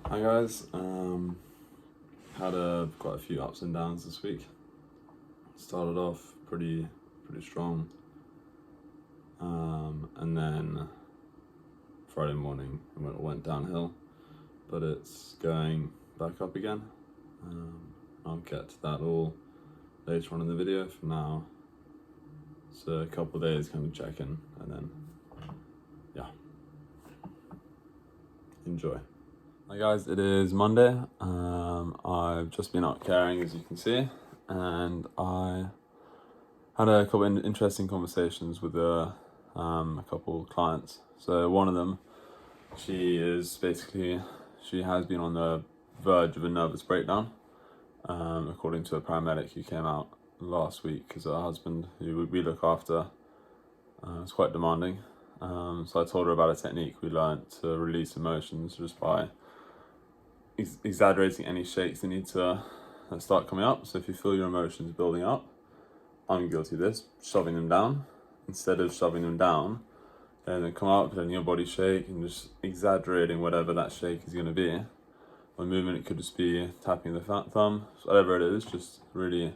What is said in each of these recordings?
Hi guys, had quite a few ups and downs this week. Started off pretty strong, and then Friday morning it went downhill, but it's going back up again. I'll get to that all later on in the video. For now, it's a couple of days kind of check-in, and then yeah, enjoy. Hi guys, it is Monday. I've just been out caring, as you can see, and I had a couple of interesting conversations with a couple of clients. So one of them, she has been on the verge of a nervous breakdown, according to a paramedic who came out last week, because her husband, who we look after, is quite demanding. So I told her about a technique we learned to release emotions just by exaggerating any shakes that need to start coming up. So if you feel your emotions building up, I'm guilty of this, shoving them down. Instead of shoving them down, then come up, letting your body shake and just exaggerating whatever that shake is going to be. One movement, it could just be tapping the thumb, whatever it is, just really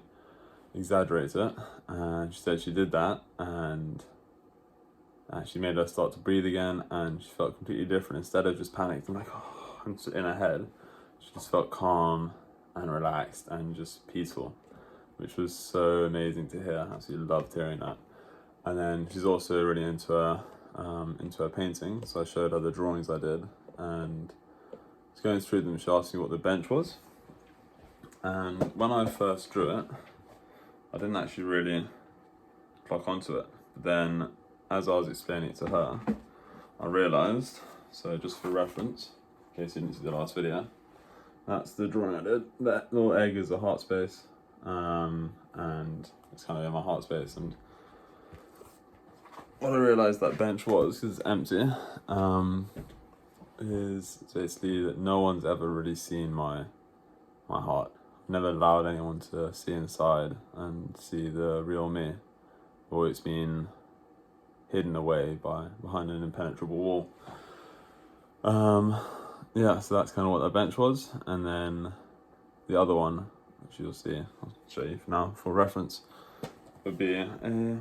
exaggerate it. And she said she did that, and she made her start to breathe again, and she felt completely different. Instead of just panicked and in her head, she just felt calm and relaxed and just peaceful, which was so amazing to hear. I absolutely loved hearing that. And then she's also really into her painting, so I showed her the drawings I did, and I was going through them. She asked me what the bench was, and when I first drew it, I didn't actually really clock onto it. But then, as I was explaining it to her, I realised, so just for reference, in case you didn't see the last video, that's the drawing I did. That little egg is a heart space, and it's kind of in my heart space. And what I realised that bench was, because it's empty, is basically that no one's ever really seen my heart. I've never allowed anyone to see inside and see the real me. I've always been hidden away behind an impenetrable wall. Yeah, so that's kind of what that bench was. And then the other one, which you'll see, I'll show you for now for reference, would be a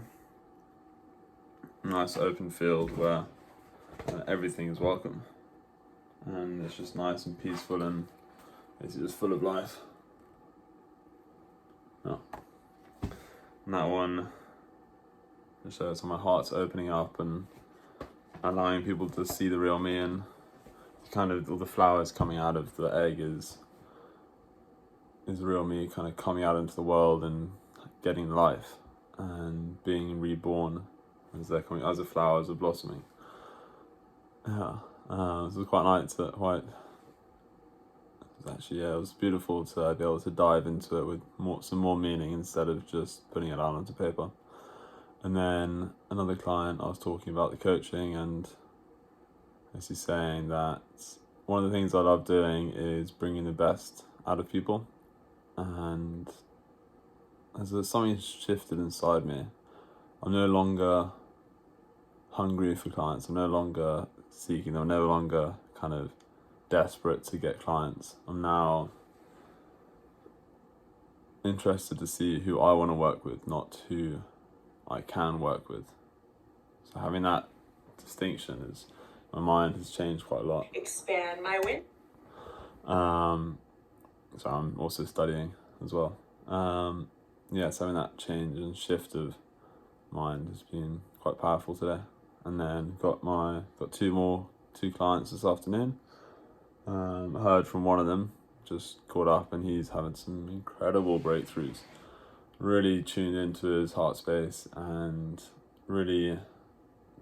nice open field where everything is welcome. And it's just nice and peaceful, and it's just full of life. Oh. And that one, it shows how my heart's opening up and allowing people to see the real me, and kind of all the flowers coming out of the egg is real me kind of coming out into the world and getting life and being reborn as they're coming, as the flowers are blossoming. Yeah, it was quite nice. It was beautiful to be able to dive into it with some more meaning instead of just putting it out onto paper. And then another client, I was talking about the coaching, and she's saying that one of the things I love doing is bringing the best out of people, and as something shifted inside me, I'm no longer hungry for clients. I'm no longer seeking them. I'm no longer kind of desperate to get clients. I'm now interested to see who I want to work with, not who I can work with. So having that distinction is, my mind has changed quite a lot. Expand my win. So I'm also studying as well. So having that change and shift of mind has been quite powerful today. And then got two clients this afternoon. Heard from one of them, just caught up, and he's having some incredible breakthroughs. Really tuned into his heart space and really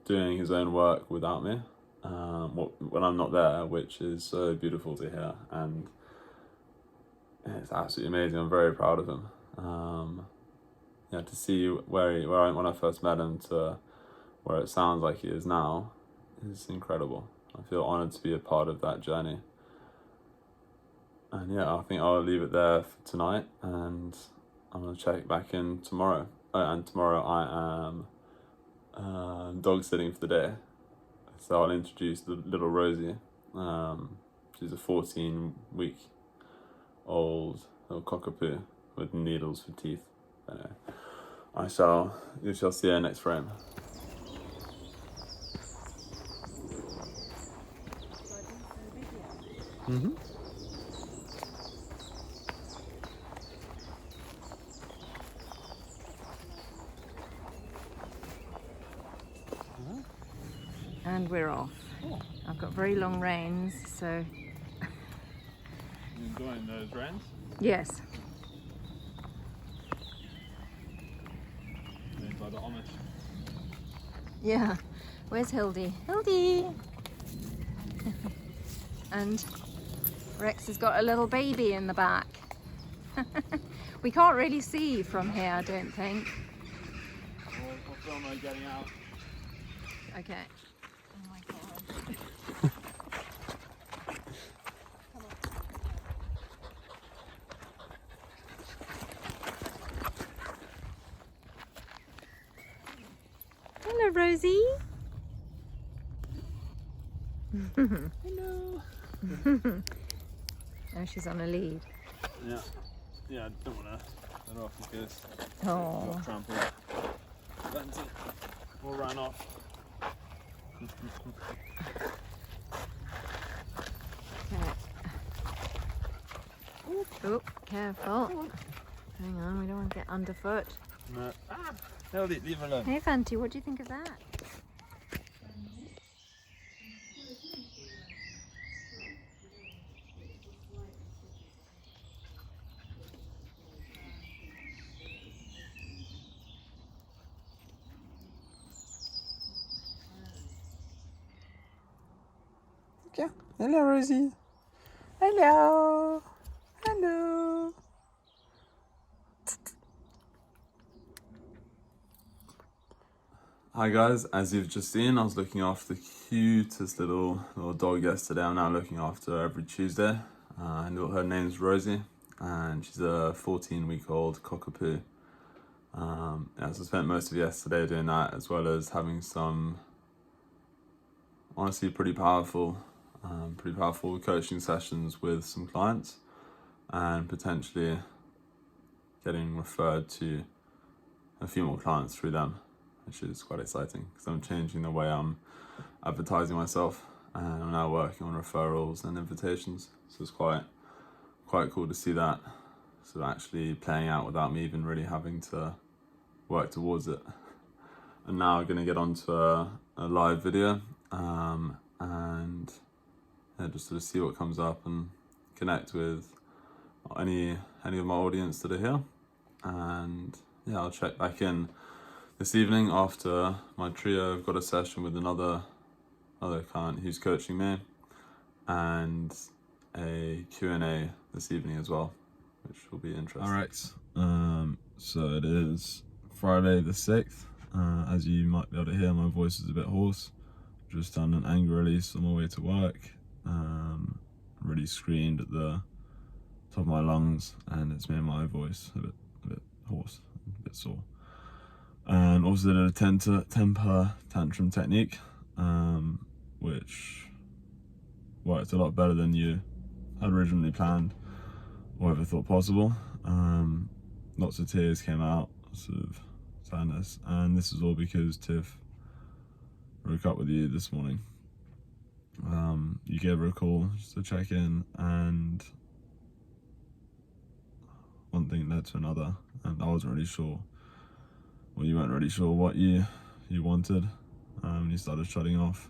doing his own work without me, when I'm not there, which is so beautiful to hear, and it's absolutely amazing. I'm very proud of him. To see when I first met him to where it sounds like he is now is incredible. I feel honoured to be a part of that journey. And I think I'll leave it there for tonight, and I'm going to check back in tomorrow. And tomorrow I am dog sitting for the day. So I'll introduce the little Rosie. She's a 14-week-old little cockapoo with needles for teeth. You shall see her next frame. Mm-hmm. And we're off. Oh. I've got very long reins, so... You enjoying those reins? Yes. Made by the Amish. Yeah. Where's Hildy? Hildy! And Rex has got a little baby in the back. We can't really see from here, I don't think. We'll film her getting out. Okay. Oh my god. Hello, Rosie. Hello. Oh, she's on a lead. Yeah. Yeah, I don't want to let her off because Oh. got trampled. Vented. Or ran off. Okay. Oh, careful. Hang on, we don't want to get underfoot. No. Ah! Hildy, leave her alone. Hey, Fanty, what do you think of that? Okay. Hello, Rosie. Hello. Hello. Hi guys, as you've just seen, I was looking after the cutest little dog yesterday. I'm now looking after her every Tuesday. Her name's Rosie, and she's a 14-week-old cockapoo. So I spent most of yesterday doing that, as well as having some honestly pretty powerful coaching sessions with some clients, and potentially getting referred to a few more clients through them, which is quite exciting because I'm changing the way I'm advertising myself, and I'm now working on referrals and invitations. So it's quite cool to see that sort of actually playing out without me even really having to work towards it. And now I'm going to get onto a live video and just sort of see what comes up and connect with any of my audience that are here. And yeah, I'll check back in this evening after my trio. I've got a session with another client who's coaching me, and a Q&A this evening as well, which will be interesting. All right, so it is Friday the 6th. As you might be able to hear, my voice is a bit hoarse. Just done an anger release on my way to work. Really screamed at the top of my lungs, and it's made my voice a bit hoarse, a bit sore. And also did a temper tantrum technique, which worked a lot better than you had originally planned or ever thought possible. Lots of tears came out, sort of sadness, and this is all because Tiff broke up with you this morning. You gave her a call just to check in, and one thing led to another, and I wasn't really sure, well, you weren't really sure what you wanted. You started shutting off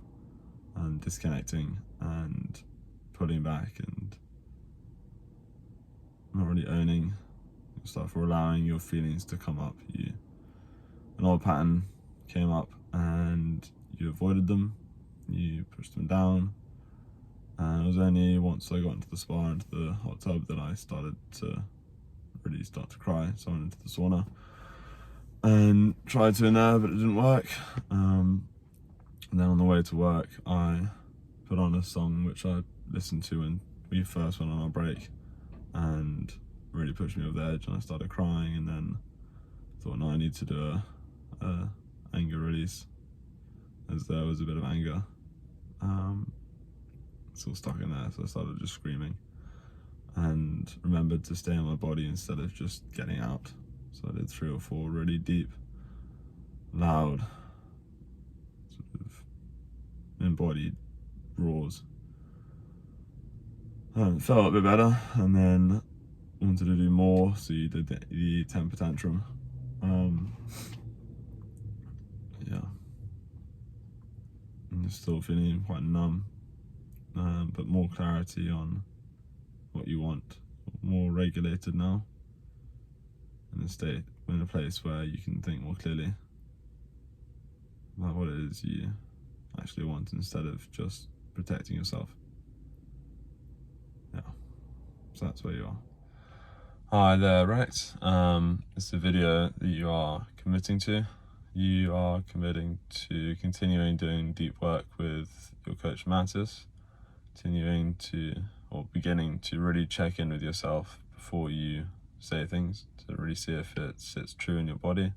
and disconnecting and pulling back and not really owning stuff or allowing your feelings to come up. An old pattern came up and you avoided them, you pushed them down, and it was only once I got into the spa, into the hot tub, that I started to really start to cry. So I went into the sauna and tried to in there, but it didn't work. And then on the way to work, I put on a song which I listened to when we first went on our break, and really pushed me over the edge, and I started crying. And then thought, no, I need to do a anger release, as there was a bit of anger. it's all stuck in there, so I started just screaming and remembered to stay in my body instead of just getting out. So I did 3 or 4 really deep, loud, sort of embodied roars. Felt a bit better, and then wanted to do more, so you did the temper tantrum. Yeah, I'm just still feeling quite numb, but more clarity on what you want, more regulated now, in a place where you can think more clearly about what it is you actually want instead of just protecting yourself. Yeah, so that's where you are. Hi there, Rex. It's a video that you are committing to. You are committing to continuing doing deep work with your coach Mantis, beginning to really check in with yourself before you say things, to really see if it sits true in your body.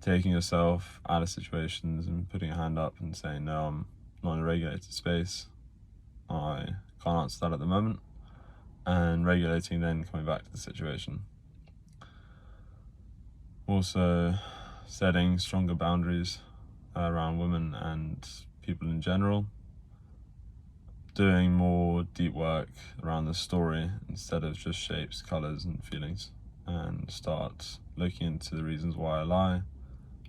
Taking yourself out of situations and putting a hand up and saying, no, I'm not in a regulated space. I can't answer that at the moment. And regulating, then coming back to the situation. Also setting stronger boundaries around women and people in general. Doing more deep work around the story instead of just shapes, colours and feelings. And start looking into the reasons why I lie.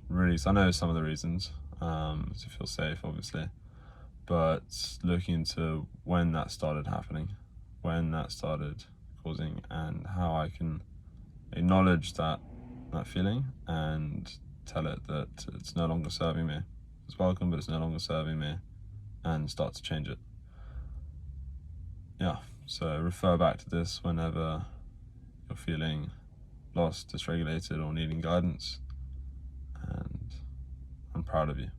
Really, so I know some of the reasons, to feel safe obviously. But looking into when that started happening, when that started causing, and how I can acknowledge that feeling and tell it that it's no longer serving me. It's welcome, but it's no longer serving me, and start to change it. Yeah, so refer back to this whenever you're feeling lost, dysregulated, or needing guidance, and I'm proud of you.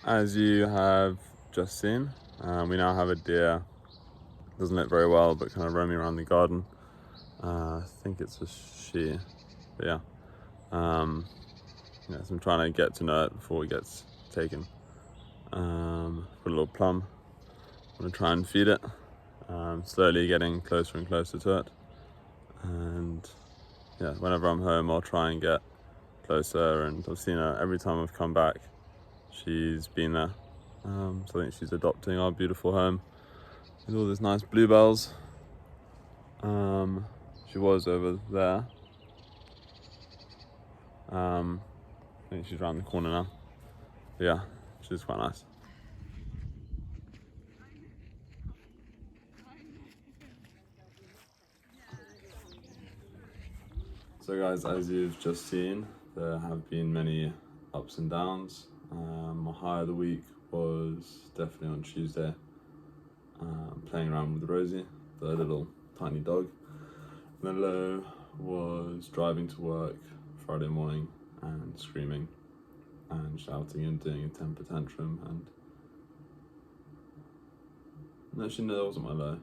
As you have just seen, we now have a deer. Doesn't look very well, but kind of roaming around the garden. I think it's a she, but yeah. So I'm trying to get to know it before it gets taken. Put a little plum. I'm gonna try and feed it. Slowly getting closer and closer to it. And yeah, whenever I'm home, I'll try and get closer. And I've seen her every time I've come back. She's been there. So I think she's adopting our beautiful home with all these nice bluebells. She was over there. I think she's around the corner now. But yeah, she's quite nice. So guys, as you've just seen, there have been many ups and downs. My high of the week was definitely on Tuesday, playing around with Rosie. the little tiny dog. And then low was driving to work Friday morning and screaming and shouting and doing a temper tantrum. And actually, no, that wasn't my low.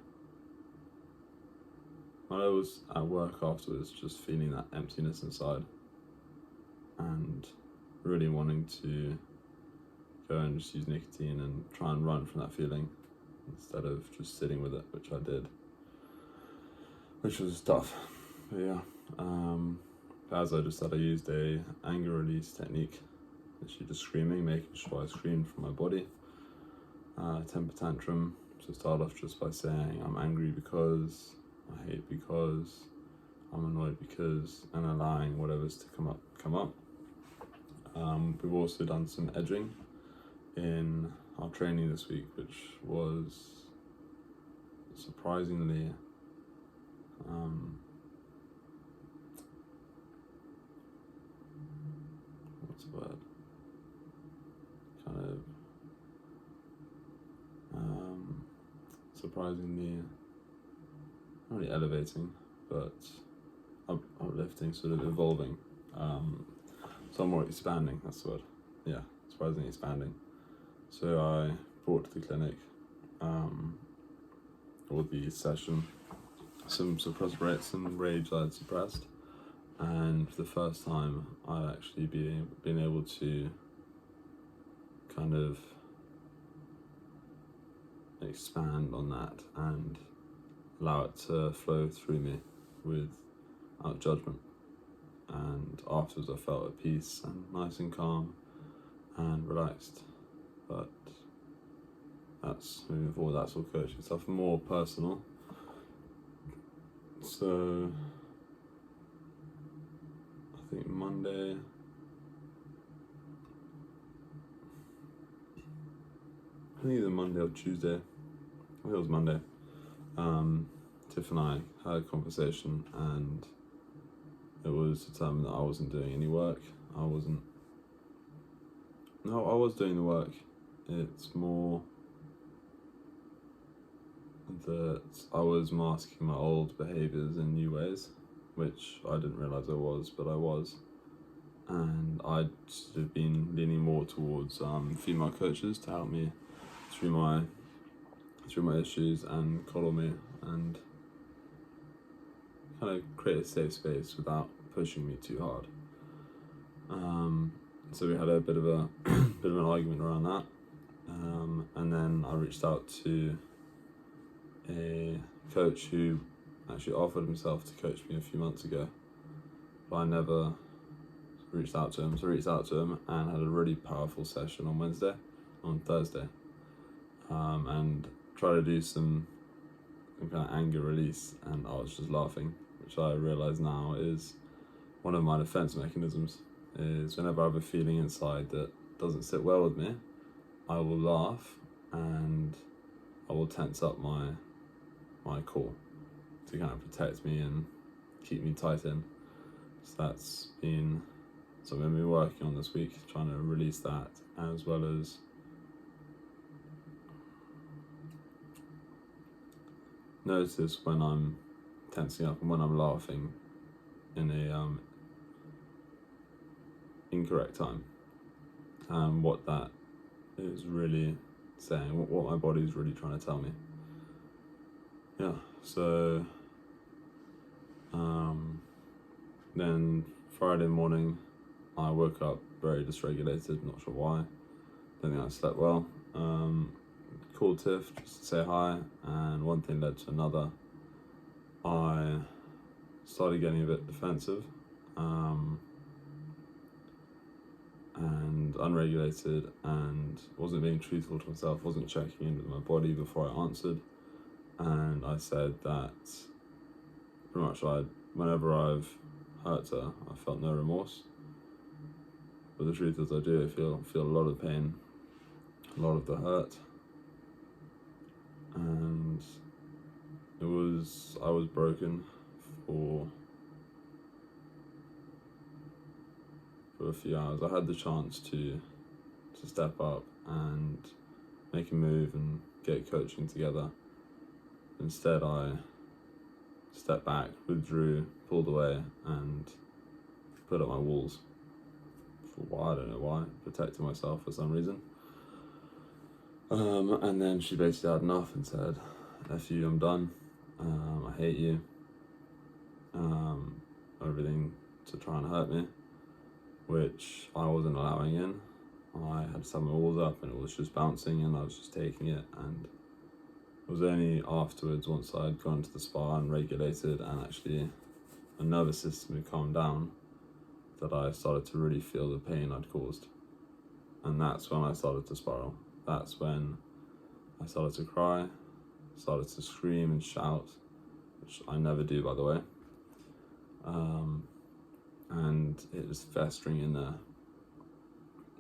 My low was at work afterwards, just feeling that emptiness inside and really wanting to go and just use nicotine and try and run from that feeling instead of just sitting with it, which I did, which was tough. But yeah, as I just said, I used a anger release technique, literally just screaming, making sure I screamed from my body. Temper tantrum, so start off just by saying I'm angry because, I hate because, I'm annoyed because, and allowing whatever's to come up. We've also done some edging in our training this week, which was surprisingly what's the word? Kind of surprisingly, not really elevating, but uplifting, sort of evolving, somewhat expanding, that's the word. Yeah, surprisingly expanding. So I brought to the clinic, or the session, some suppressed rage I'd suppressed, and for the first time I'd actually been able to kind of expand on that and allow it to flow through me without judgment. And afterwards I felt at peace and nice and calm and relaxed. But that's moving forward, that's all coaching stuff, more personal. So I think Monday, either Monday or Tuesday, I think it was Monday, Tiff and I had a conversation, and it was determined that I wasn't doing any work. I was doing the work. It's more that I was masking my old behaviours in new ways, which I didn't realise I was, but I was. And I'd sort of been leaning more towards female coaches to help me through my issues and coddle me and kind of create a safe space without pushing me too hard. So we had a bit of an argument around that, and then I reached out to a coach who actually offered himself to coach me a few months ago, but I never reached out to him. So I reached out to him and had a really powerful session on Thursday, and tried to do some kind of anger release, and I was just laughing, which I realise now is one of my defense mechanisms. Is whenever I have a feeling inside that doesn't sit well with me, I will laugh and I will tense up my core to kind of protect me and keep me tight in. So that's been something I've been working on this week, trying to release that, as well as notice when I'm tensing up and when I'm laughing in a incorrect time, and what that is really saying, what my body is really trying to tell me. Yeah, so then Friday morning I woke up very dysregulated, not sure why, don't think I slept well. Called Tiff just to say hi, and one thing led to another. I started getting a bit defensive and unregulated, and wasn't being truthful to myself, wasn't checking in with my body before I answered. And I said that pretty much whenever I've hurt her, I felt no remorse. But the truth is I do feel a lot of pain, a lot of the hurt. And I was broken for a few hours. I had the chance to step up and make a move and get coaching together, Instead, I stepped back, withdrew, pulled away, and put up my walls. For why, I don't know why, protecting myself for some reason. And then she basically had enough and said, "F you, I'm done. I hate you." Everything to try and hurt me, which I wasn't allowing in. I had some walls up and it was just bouncing and I was just taking it, and it was only afterwards, once I'd gone to the spa and regulated and actually my nervous system had calmed down, that I started to really feel the pain I'd caused. And that's when I started to spiral. That's when I started to cry, started to scream and shout, which I never do, by the way. And it was festering in there.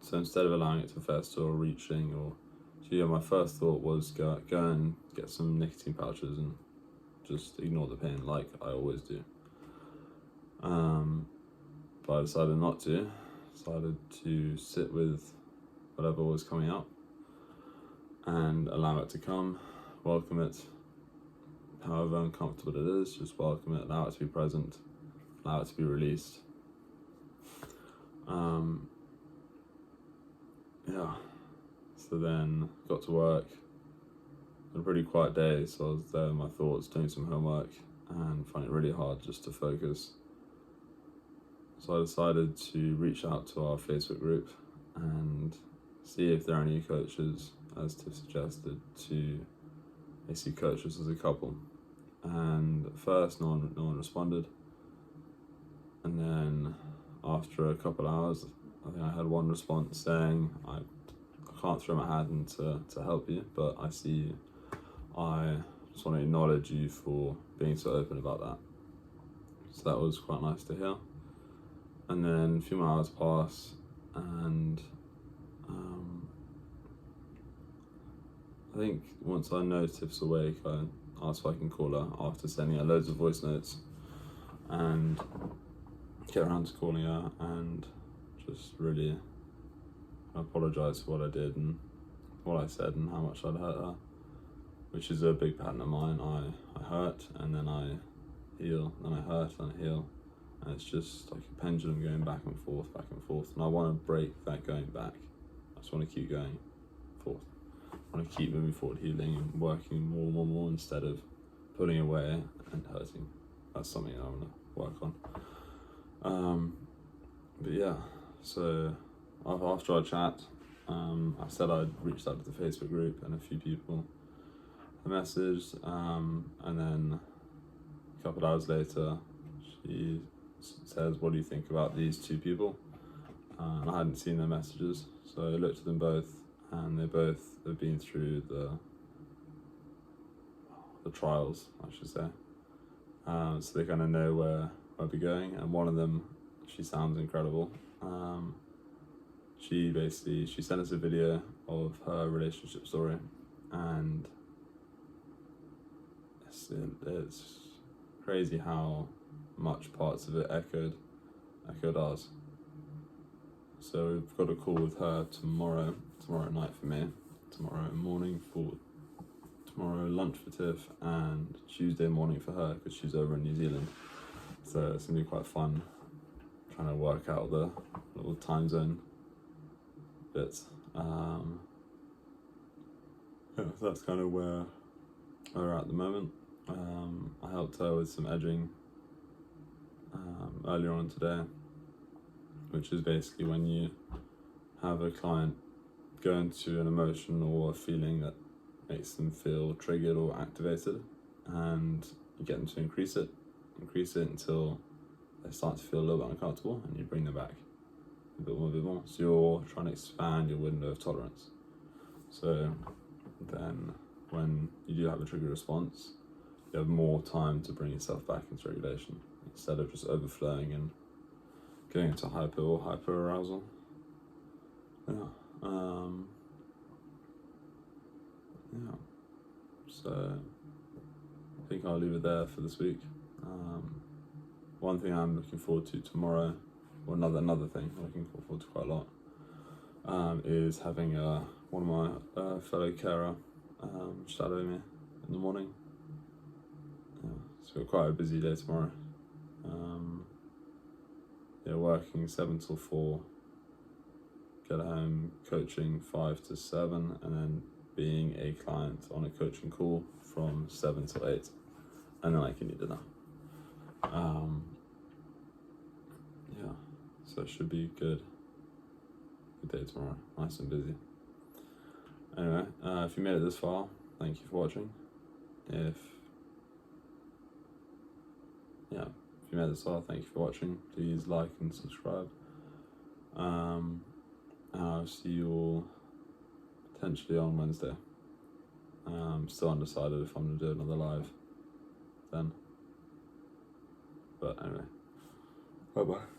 So instead of allowing it to fester or reaching, or my first thought was go and get some nicotine pouches and just ignore the pain like I always do. But I decided not to. Decided to sit with whatever was coming up and allow it to come, welcome it, however uncomfortable it is, just welcome it, allow it to be present, allow it to be released. So then got to work. Had a pretty quiet day, so I was there with my thoughts, doing some homework, and finding it really hard just to focus. So I decided to reach out to our Facebook group and see if there are any coaches, as Tiff suggested, to basically coach us as a couple. And at first, no one responded. And then after a couple hours, I think I had one response saying, I can't throw my hat in to help you, but I see you. I just want to acknowledge you for being so open about that. So that was quite nice to hear. And then a few more hours pass, and I think once I know Tiff's awake, I asked if I can call her after sending her loads of voice notes, and get around to calling her and just really apologise for what I did and what I said and how much I'd hurt her, which is a big pattern of mine. I hurt and then I heal, then I hurt and I heal, and it's just like a pendulum going back and forth, and I want to break that going back. I just want to keep going forth. I want to keep moving forward, healing and working more instead of pulling away and hurting. That's something I want to work on. But yeah, so after our chat, I said I'd reached out to the Facebook group and a few people I messaged, and then a couple of hours later she says, "What do you think about these two people?" And I hadn't seen their messages, so I looked at them both, and they both have been through the trials, I should say, so they kind of know where I'll be going. And one of them, she sounds incredible. She sent us a video of her relationship story, and it's crazy how much parts of it echoed ours. So we've got a call with her tomorrow night for me, tomorrow morning for tomorrow lunch for Tiff, and Tuesday morning for her because she's over in New Zealand. So it's gonna be quite fun trying to work out the little time zone bits. So that's kind of where we're at the moment. I helped her with some edging earlier on today, which is basically when you have a client go into an emotion or a feeling that makes them feel triggered or activated, and you get them to increase it until they start to feel a little bit uncomfortable, and you bring them back a bit more. So you're trying to expand your window of tolerance. So then when you do have a trigger response, you have more time to bring yourself back into regulation instead of just overflowing and going into hyper or hyper arousal. So I think I'll leave it there for this week. One thing I'm looking forward to tomorrow, or another thing I'm looking forward to quite a lot, is having one of my fellow carer shadow me in the morning. yeah, so we've got quite a busy day tomorrow. Yeah, working 7 till 4, get home, coaching 5 to 7, and then being a client on a coaching call from 7 till 8, and then I can eat dinner. Yeah, so it should be good day tomorrow, nice and busy. Anyway, if you made it this far, thank you for watching. If you made it this far, thank you for watching. Please like and subscribe. And I'll see you all potentially on Wednesday. Still undecided if I'm going to do another live then. But anyway, bye bye.